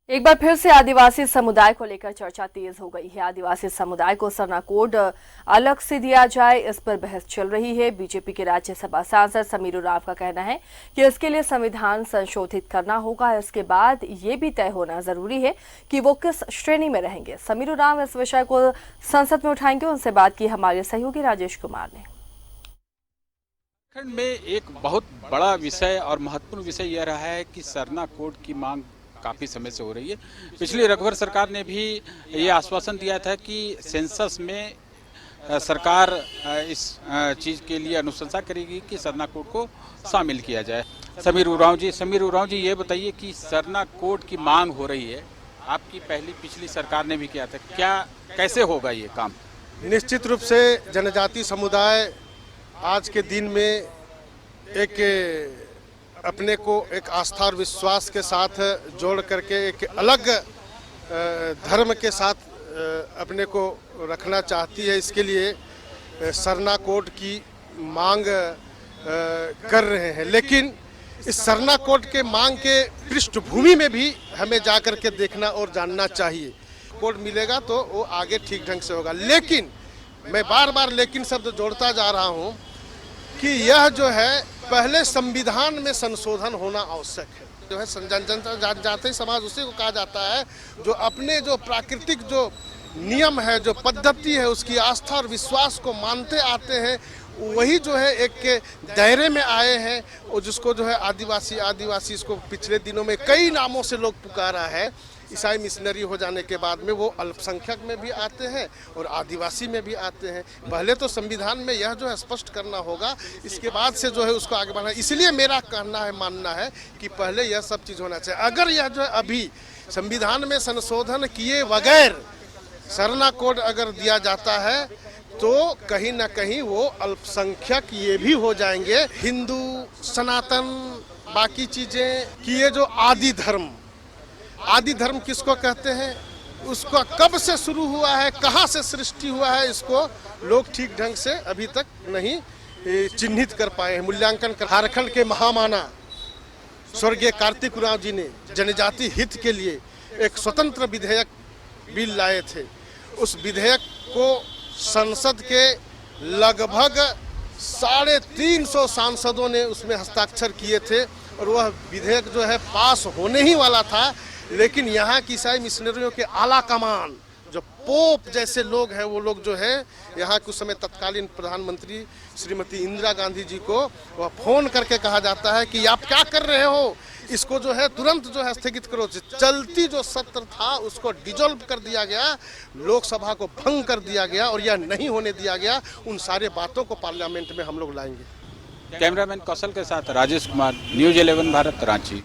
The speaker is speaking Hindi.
एक बार फिर से आदिवासी समुदाय को लेकर चर्चा तेज हो गई है। आदिवासी समुदाय को सरना कोड अलग से दिया जाए, इस पर बहस चल रही है। बीजेपी के राज्यसभा सांसद समीर उरांव का कहना है कि इसके लिए संविधान संशोधित करना होगा। इसके बाद ये भी तय होना जरूरी है कि वो किस श्रेणी में रहेंगे। समीर उरांव इस विषय को संसद में उठाएंगे। उनसे बात की हमारे सहयोगी राजेश कुमार ने। उत्तराखंड में एक बहुत बड़ा विषय और महत्वपूर्ण विषय यह रहा है कि सरना कोड की मांग काफ़ी समय से हो रही है। पिछली रघुवर सरकार ने भी ये आश्वासन दिया था कि सेंसस में सरकार इस चीज़ के लिए अनुशंसा करेगी कि सरना कोड को शामिल किया जाए। समीर उरांव जी ये बताइए कि सरना कोड की मांग हो रही है, आपकी पिछली सरकार ने भी किया था, क्या कैसे होगा ये काम? निश्चित रूप से जनजाति समुदाय आज के दिन में एक अपने को एक आस्था और विश्वास के साथ जोड़ करके एक अलग धर्म के साथ अपने को रखना चाहती है। इसके लिए सरना कोड की मांग कर रहे हैं, लेकिन इस सरना कोड के मांग के पृष्ठभूमि में भी हमें जा कर के देखना और जानना चाहिए। कोड मिलेगा तो वो आगे ठीक ढंग से होगा, लेकिन मैं बार बार लेकिन शब्द जोड़ता जा रहा हूँ कि यह जो है पहले संविधान में संशोधन होना आवश्यक है। जो है जनजातीय समाज उसी को कहा जाता है जो अपने जो प्राकृतिक जो नियम है, जो पद्धति है, उसकी आस्था और विश्वास को मानते आते हैं। वही जो है एक के दायरे में आए हैं, और जिसको जो है आदिवासी इसको पिछले दिनों में कई नामों से लोग पुकारा है। ईसाई मिशनरी हो जाने के बाद में वो अल्पसंख्यक में भी आते हैं और आदिवासी में भी आते हैं। पहले तो संविधान में यह जो है स्पष्ट करना होगा, इसके बाद से जो है उसको आगे बढ़ाना। इसलिए मेरा कहना है, मानना है कि पहले यह सब चीज़ होना चाहिए। अगर यह जो है अभी संविधान में संशोधन किए बगैर सरना कोड अगर दिया जाता है तो कहीं ना कहीं वो अल्पसंख्यक ये भी हो जाएंगे, हिंदू सनातन बाकी चीज़ें, कि ये जो आदि धर्म किसको कहते हैं, उसका कब से शुरू हुआ है, कहाँ से सृष्टि हुआ है, इसको लोग ठीक ढंग से अभी तक नहीं चिन्हित कर पाए हैं, मूल्यांकन कर। झारखंड के महामाना स्वर्गीय कार्तिक उरांव जी ने जनजाति हित के लिए एक स्वतंत्र विधेयक बिल लाए थे। उस विधेयक को संसद के लगभग 350 सांसदों ने उसमें हस्ताक्षर किए थे और वह विधेयक जो है पास होने ही वाला था। लेकिन यहाँ की ईसाई मिशनरियों के आला कमान जो पोप जैसे लोग हैं, वो लोग जो है यहाँ के उस समय तत्कालीन प्रधानमंत्री श्रीमती इंदिरा गांधी जी को वह फोन करके कहा जाता है कि आप क्या कर रहे हो, इसको जो है तुरंत जो है स्थगित करो। चलती जो सत्र था उसको डिजोल्व कर दिया गया, लोकसभा को भंग कर दिया गया और यह नहीं होने दिया गया। उन सारे बातों को पार्लियामेंट में हम लोग लाएंगे। कैमरामैन कौशल के साथ राजेश कुमार, न्यूज़ 11 भारत, रांची।